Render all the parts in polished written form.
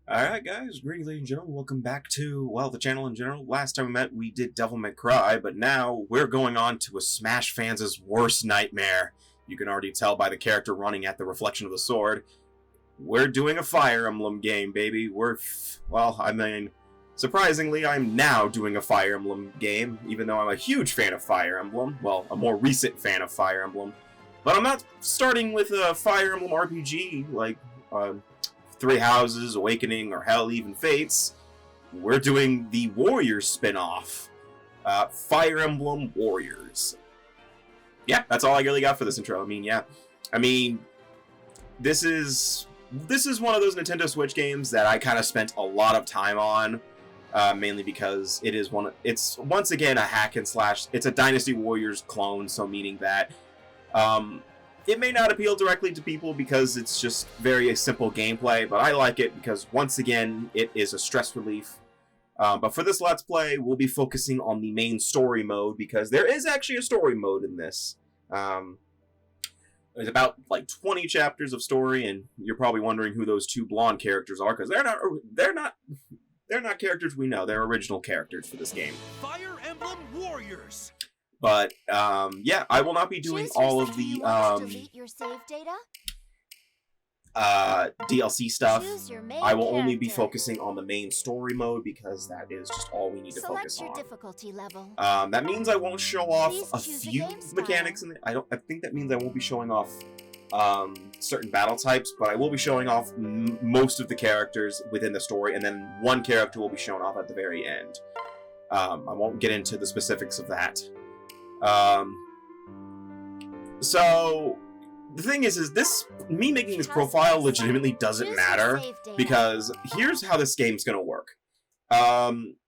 Alright guys, greetings ladies and gentlemen, welcome back to, well, the channel in general. Last time we met, we did Devil May Cry, but now we're going on to a Smash fans' worst nightmare. You can already tell by the character running at the reflection of the sword. We're doing a Fire Emblem game, baby. Surprisingly, I'm now doing a Fire Emblem game, even though I'm a huge fan of Fire Emblem. Well, a more recent fan of Fire Emblem. But I'm not starting with a Fire Emblem RPG, like, Three Houses, Awakening, or hell, even Fates. We're doing the Warriors spin-off. Fire Emblem Warriors. Yeah, that's all I really got for this intro. This is one of those Nintendo Switch games that I kind of spent a lot of time on, mainly because it's once again a hack and slash. It's a Dynasty Warriors clone, so meaning that it may not appeal directly to people because it's just very simple gameplay, but I like it because, once again, it is a stress relief. But for this Let's Play, we'll be focusing on the main story mode because there is actually a story mode in this. There's about, 20 chapters of story, and you're probably wondering who those two blonde characters are, because they're not characters we know. They're original characters for this game. Fire Emblem Warriors! But, yeah, I will not be doing all of the, DLC stuff. I will only be focusing on the main story mode because that is just all we need to focus on. Difficulty level. That means I won't show off a few mechanics in it. I think that means I won't be showing off, certain battle types, but I will be showing off most of the characters within the story, and then one character will be shown off at the very end. I won't get into the specifics of that. So the thing is me making this profile legitimately doesn't matter, because here's how this game's gonna work. I'm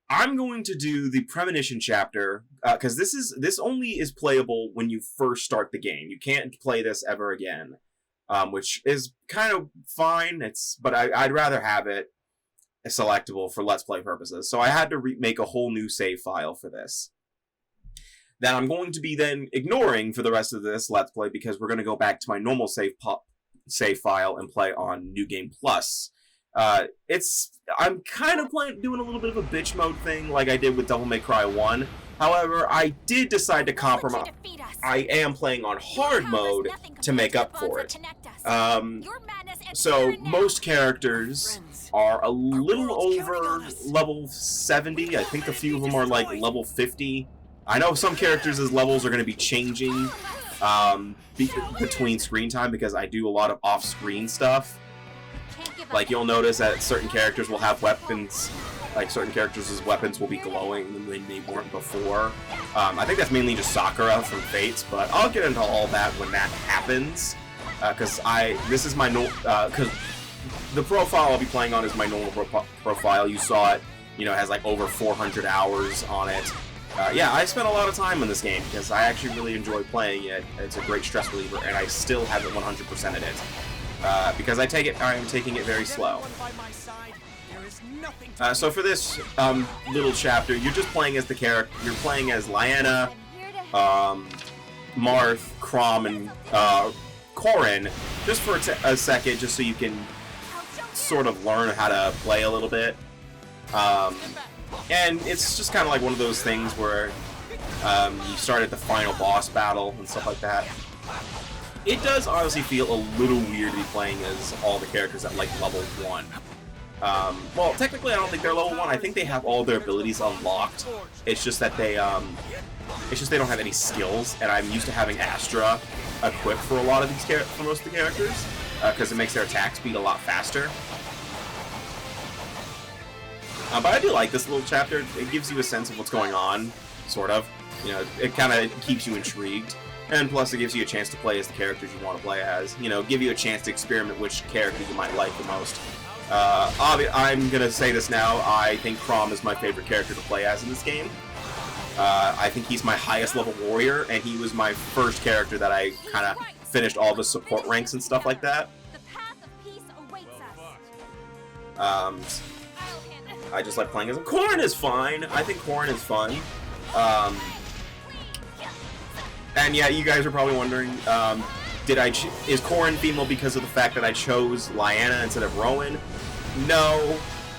going to do the Premonition chapter, because this only is playable when you first start the game. You can't play this ever again, which is kind of fine. But I'd rather have it selectable for Let's Play purposes. So I had to make a whole new save file for this that I'm going to be then ignoring for the rest of this Let's Play, because we're going to go back to my normal save file and play on New Game Plus. I'm kind of doing a little bit of a bitch mode thing like I did with Devil May Cry 1. However, I did decide to compromise. I am playing on hard mode to make up for it. So most characters are a little over level 70. I think a few of them are like level 50. I know some characters' levels are going to be changing between screen time because I do a lot of off-screen stuff. Like, you'll notice that certain characters will have weapons, like certain characters' weapons will be glowing when they weren't before. I think that's mainly just Sakura from Fates, but I'll get into all that when that happens. Because the profile I'll be playing on is my normal profile. You saw it, it has like over 400 hours on it. Yeah, I spent a lot of time on this game because I actually really enjoy playing it. It's a great stress reliever, and I still haven't 100%ed it because I'm taking it very slow. So for this little chapter, you're just playing as the character. You're playing as Lyanna, Marth, Chrom, and Corrin, just for a second, just so you can sort of learn how to play a little bit. And it's just kind of like one of those things where you start at the final boss battle and stuff like that. It does honestly feel a little weird to be playing as all the characters at like level 1. Well, technically I don't think they're level 1. I think they have all their abilities unlocked. It's just that they don't have any skills, and I'm used to having Astra equipped for a lot of these for most of the characters, because it makes their attack speed a lot faster. But I do like this little chapter. It gives you a sense of what's going on, sort of. It kind of keeps you intrigued. And plus, it gives you a chance to play as the characters you want to play as. Give you a chance to experiment which character you might like the most. I'm going to say this now. I think Chrom is my favorite character to play as in this game. I think he's my highest level warrior, and he was my first character that I kind of finished all the support ranks and stuff like that. I just like playing as him. Corrin is fine. I think Corrin is fun. And yeah, you guys are probably wondering, is Corrin female because of the fact that I chose Lyanna instead of Rowan? No.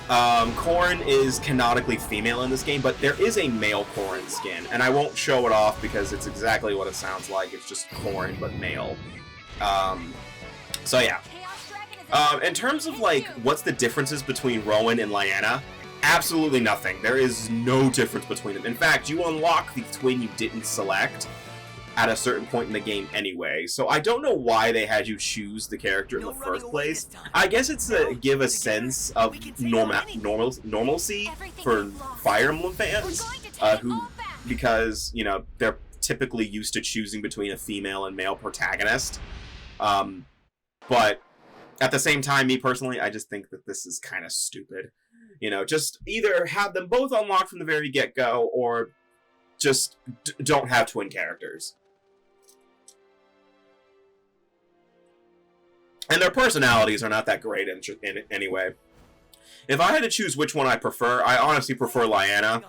Corrin is canonically female in this game, but there is a male Corrin skin, and I won't show it off because it's exactly what it sounds like. It's just Corrin, but male. So yeah. In terms of, like, what's the differences between Rowan and Lyanna? Absolutely nothing. There is no difference between them. In fact, you unlock the twin you didn't select at a certain point in the game anyway, so I don't know why they had you choose the character in the first place. I guess it's to give a sense of normalcy for Fire Emblem fans, because, you know, they're typically used to choosing between a female and male protagonist. But at the same time, me personally, I just think that this is kind of stupid. You know, just either have them both unlocked from the very get-go, or just don't have twin characters. And their personalities are not that great in anyway. If I had to choose which one I prefer, I honestly prefer Lyanna.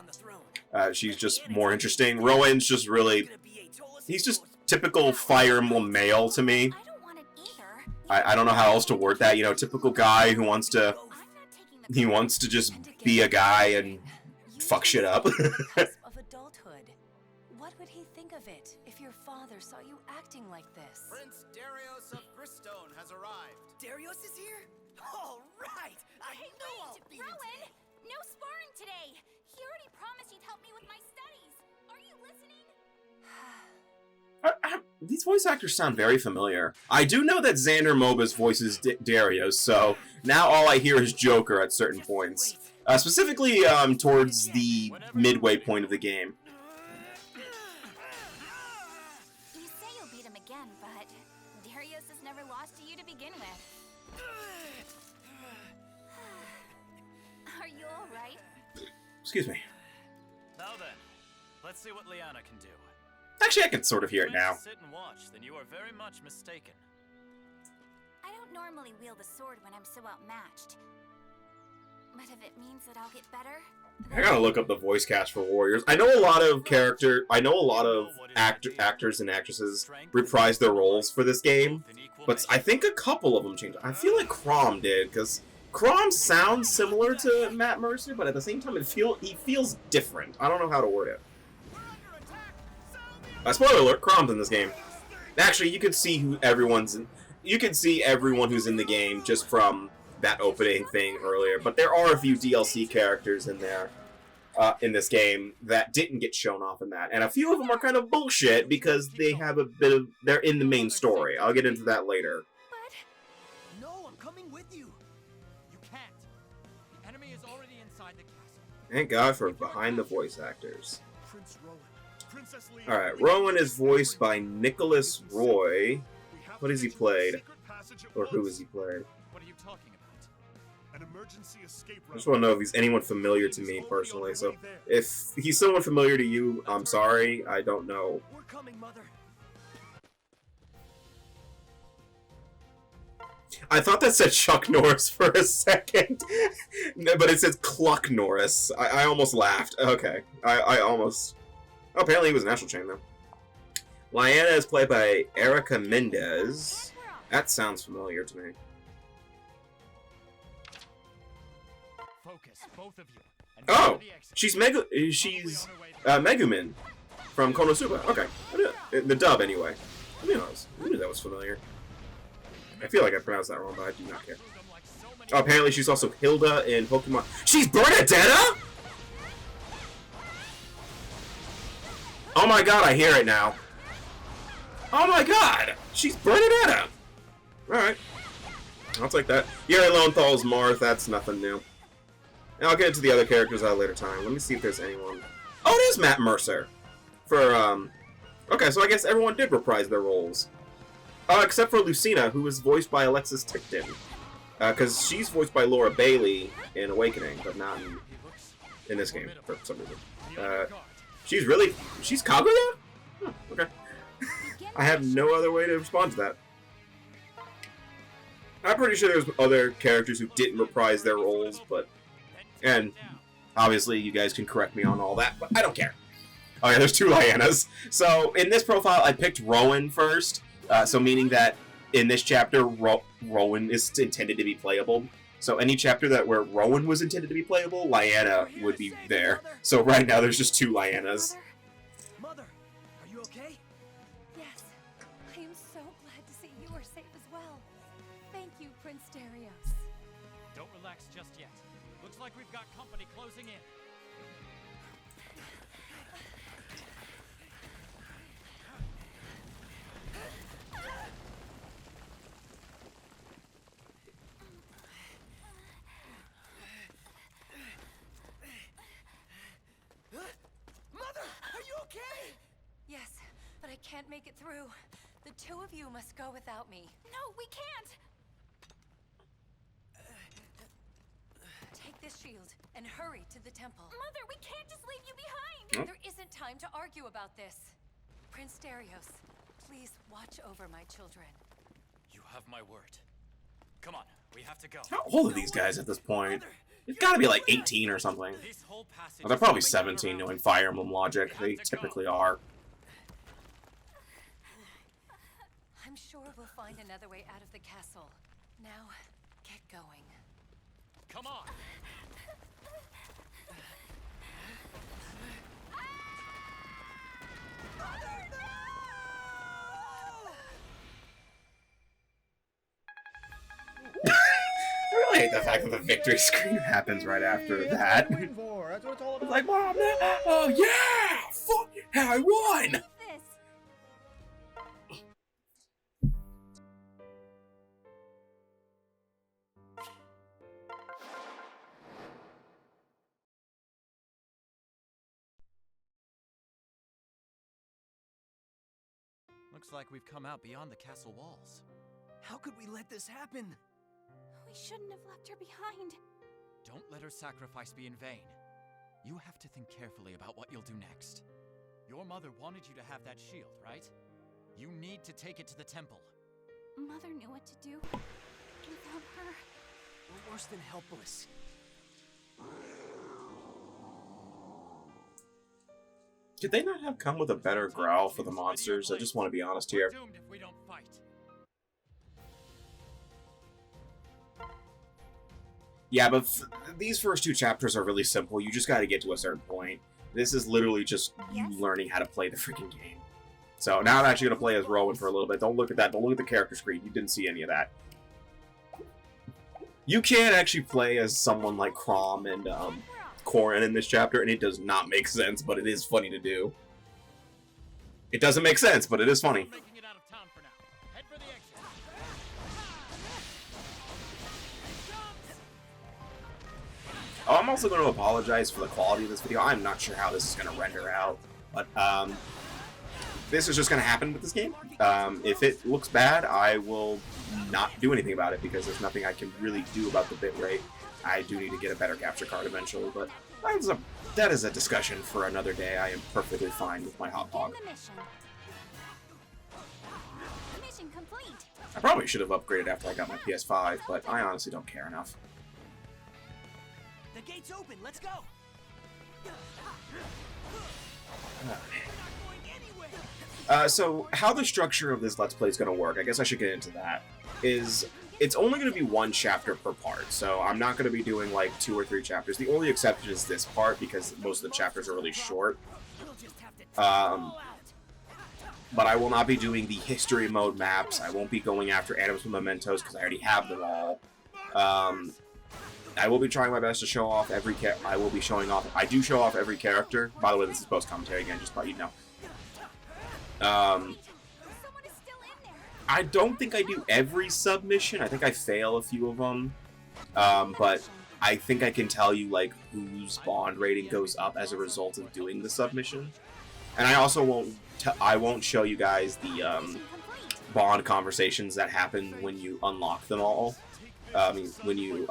She's just more interesting. Rowan's just really... he's just typical Fire Emblem male to me. I don't know how else to word that. You know, typical guy who wants to... he wants to just be a guy and fuck shit up. Of adulthood. What would he think of it if your father saw you acting like this? Prince Darius of Gristone has arrived. Darius is here? All right! I know I'll beat him Rowan! today. No sparring today! He already promised he'd help me with my studies! Are you listening? These voice actors sound very familiar. I do know that Xander Moba's voices Darius, so now all I hear is Joker at certain points. Specifically, towards the midway point of the game. You say you'll beat him again, but Darius has never lost to you to begin with. Are you alright? Excuse me. Now then, let's see what Lyanna can do. Actually, I can sort of hear it now. Sit and watch, then you are very much mistaken. I don't normally wield a sword when I'm so outmatched. But if it means that I'll get better... I gotta look up the voice cast for Warriors. I know a lot of actors and actresses reprise their roles for this game, but I think a couple of them changed. I feel like Chrom did, because Chrom sounds similar to Matt Mercer, but at the same time, he feels different. I don't know how to word it. Spoiler alert: Chrom's in this game. Actually, you can see who everyone's in. You can see everyone who's in the game just from that opening thing earlier. But there are a few DLC characters in there, in this game, that didn't get shown off in that, and a few of them are kind of bullshit because they have a bit of. They're in the main story. I'll get into that later. No, I'm coming with you. You can't. The enemy is already inside the castle. Thank God for behind the voice actors. Prince Rowan. Princess Lee. Alright, Rowan is voiced by Nicholas Roy. What has he played? Or who has he played? What are you talking about? An emergency escape I just want to know if he's anyone familiar to me personally. So, if he's someone familiar to you, I'm sorry. I don't know. We're coming, Mother. I thought that said Chuck Norris for a second. No, but it says Cluck Norris. I almost laughed. Okay. I almost... Oh, apparently he was an national chain, though. Lyanna is played by Erica Mendez. That sounds familiar to me. Focus, both of you. And Oh! She's Megumin from Konosuba. Okay. I knew it. The dub, anyway. I knew that was familiar. I feel like I pronounced that wrong, but I do not care. Oh, apparently she's also Hilda in Pokemon. She's Bernadetta?! Oh my god, I hear it now. Oh my god! She's Bernadetta! Alright. I'll take that. Yuri Lowenthal's Marth, that's nothing new. And I'll get into the other characters at a later time. Let me see if there's anyone. Oh, it is Matt Mercer! Okay, so I guess everyone did reprise their roles. Except for Lucina, who was voiced by Alexis Ticton. Because she's voiced by Laura Bailey in Awakening, but not in this game, for some reason. She's Kaguya? Huh, okay. I have no other way to respond to that. I'm pretty sure there's other characters who didn't reprise their roles, but... And, obviously, you guys can correct me on all that, but I don't care. Oh yeah, there's two Lyannas. So, in this profile, I picked Rowan first, so meaning that in this chapter, Rowan is intended to be playable. So any chapter where Rowan was intended to be playable, Lyanna would be there. So right now there's just 2 Lyannas. Mother, are you okay? Yes, I am so glad to see you are safe as well. Thank you, Prince Darius. Don't relax just yet. Looks like we've got company closing in. Mother, are you okay? Yes, but I can't make it through. The 2 of you must go without me. No, we can't! Take this shield and hurry to the temple. Mother, we can't just leave you behind! There isn't time to argue about this. Prince Darius, please watch over my children. You have my word. Come on, we have to go. How old are these guys at this point? They've got to be like 18 or something. This whole passage Well, they're probably is coming 17 around. knowing Fire Emblem logic. We They have to go. typically are. I'm sure we'll find another way out of the castle. Now, get going. Come on. I really hate the fact that the victory screen happens right after that. That's what it's all It's about. like, Mom, oh yeah! Fuck yeah, I won! This. Looks like we've come out beyond the castle walls. How could we let this happen? We shouldn't have left her behind. Don't let her sacrifice be in vain. You have to think carefully about what you'll do next. Your mother wanted you to have that shield, right? You need to take it to the temple. Mother knew what to do. Without her... We're worse than helpless. Did they not have come with a better growl for the monsters? I just want to be honest We're here. doomed if we don't fight. Yeah, but these first 2 chapters are really simple. You just got to get to a certain point. This is literally just you learning how to play the freaking game. So now I'm actually going to play as Rowan for a little bit. Don't look at that. Don't look at the character screen. You didn't see any of that. You can actually play as someone like Crom and Corrin in this chapter, and it does not make sense, but it is funny to do. It doesn't make sense, but it is funny. Making it out of town for now. Head for the exit. Oh, I'm also going to apologize for the quality of this video. I'm not sure how this is going to render out, but this is just going to happen with this game. If it looks bad, I will not do anything about it because there's nothing I can really do about the bitrate. I do need to get a better capture card eventually, but that is a discussion for another day. I am perfectly fine with my hot dog. Begin the mission. Mission complete. I probably should have upgraded after I got my PS5, but I honestly don't care enough. The gate's open. Let's go. So how the structure of this Let's Play is going to work, I guess I should get into that, is it's only going to be 1 chapter per part, so I'm not going to be doing like 2 or 3 chapters. The only exception is this part, because most of the chapters are really short. But I will not be doing the history mode maps. I won't be going after items from mementos, because I already have them all. I will be trying my best to show off every I will be showing off... I do show off every character. By the way, this is post-commentary again, just to let you know. Someone is still in there. I don't think I do every submission. I think I fail a few of them. But I think I can tell you, like, whose bond rating goes up as a result of doing the submission. And I also won't show you guys the Mission complete. bond conversations that happen when you unlock them all. When you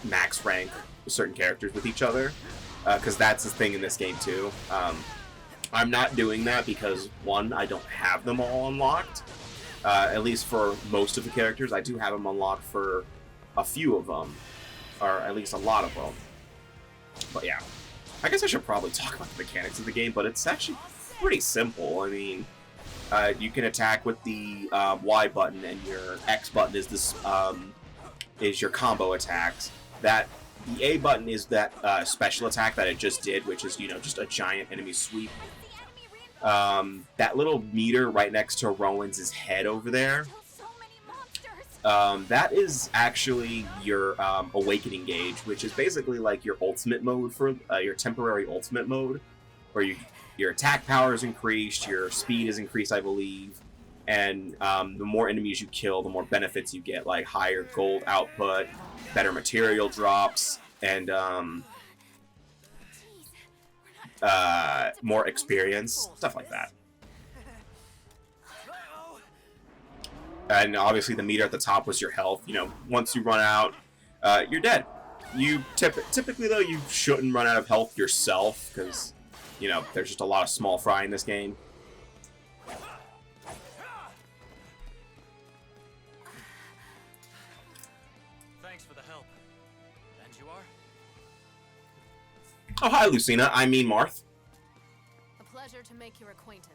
max rank certain characters with each other. Because that's the thing in this game, too. I'm not doing that because, 1, I don't have them all unlocked. At least for most of the characters. I do have them unlocked for a few of them. Or at least a lot of them. But yeah. I guess I should probably talk about the mechanics of the game, but it's actually pretty simple. I mean, you can attack with the Y button, and your X button is this is your combo attacks. That the A button is that special attack that it just did, which is, you know, just a giant enemy sweep. That little meter right next to Rowan's head over there, that is actually your awakening gauge, which is basically like your ultimate mode for your temporary ultimate mode, where your attack power is increased, your speed is increased, I believe, and the more enemies you kill, the more benefits you get, like higher gold output, better material drops, and more experience, stuff like that. And obviously the meter at the top was your health. You know, once you run out, you're dead. You typically, though, you shouldn't run out of health yourself, because, you know, there's just a lot of small fry in this game. Thanks for the help. And you are? Oh, hi, Lucina. I mean Marth. A pleasure to make your acquaintance.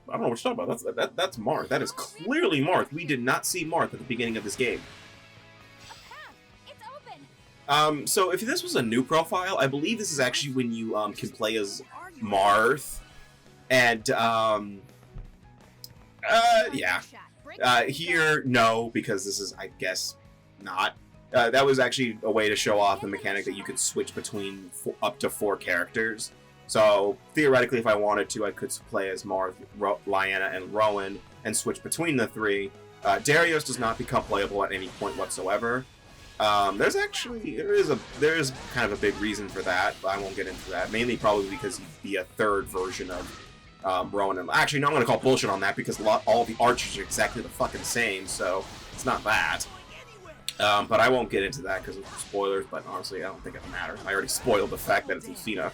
I don't know what you're talking about. That's Marth. That is clearly Marth. We did not see Marth at the beginning of this game. A path. It's open. So if this was a new profile, I believe this is actually when you can play as Marth. And yeah. Here, no, because this is, I guess, not. That was actually a way to show off the mechanic that you could switch between up to 4 characters. So, theoretically, if I wanted to, I could play as Marth, Lyanna, and Rowan, and switch between the 3. Darius does not become playable at any point whatsoever. There is kind of a big reason for that, but I won't get into that. Mainly probably because he'd be a 3rd version of Rowan. And actually, no, I'm going to call bullshit on that, because all the archers are exactly the fucking same, so it's not that. But I won't get into that because of spoilers, but honestly, I don't think it matters. I already spoiled the fact that it's Lucina.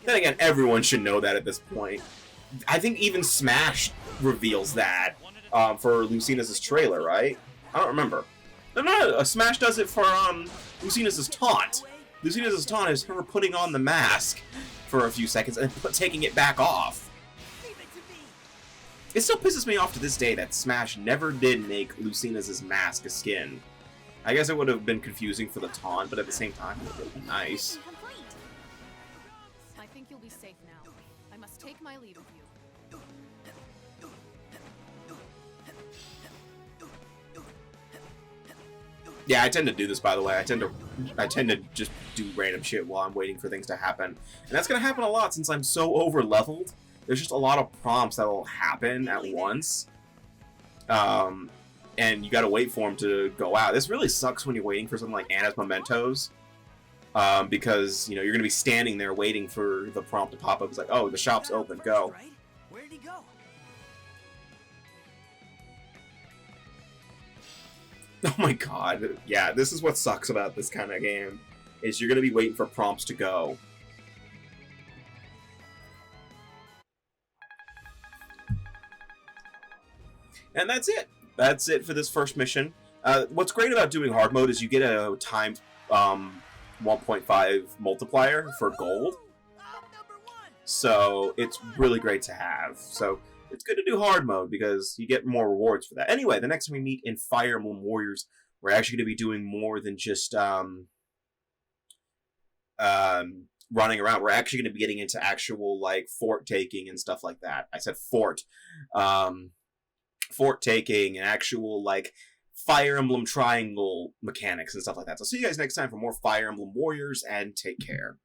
Then again, everyone should know that at this point. I think even Smash reveals that for Lucina's trailer, right? I don't remember. No, Smash does it for Lucina's taunt. Lucina's taunt is her putting on the mask for a few seconds and taking it back off. It still pisses me off to this day that Smash never did make Lucina's mask a skin. I guess it would have been confusing for the taunt, but at the same time, it would have been nice. I think you'll be safe now. I must take my leave of you. Yeah, I tend to do this, by the way. I tend to just do random shit while I'm waiting for things to happen. And that's gonna happen a lot since I'm so over-leveled. There's just a lot of prompts that will happen at once. And you gotta wait for them to go out. This really sucks when you're waiting for something like Anna's Mementos. Because, you know, you're gonna be standing there waiting for the prompt to pop up. It's like, oh, the shop's open, go. Where'd he go? Oh my god. Yeah, this is what sucks about this kind of game. Is you're gonna be waiting for prompts to go. And that's it. That's it for this first mission. What's great about doing hard mode is you get a timed 1.5 multiplier for gold. So it's really great to have. So it's good to do hard mode because you get more rewards for that. Anyway, the next time we meet in Fire Emblem Warriors, we're actually going to be doing more than just running around. We're actually going to be getting into actual like fort taking and stuff like that. I said fort. Fort taking and actual like Fire Emblem triangle mechanics and stuff like that. So see you guys next time for more Fire Emblem Warriors, and take care.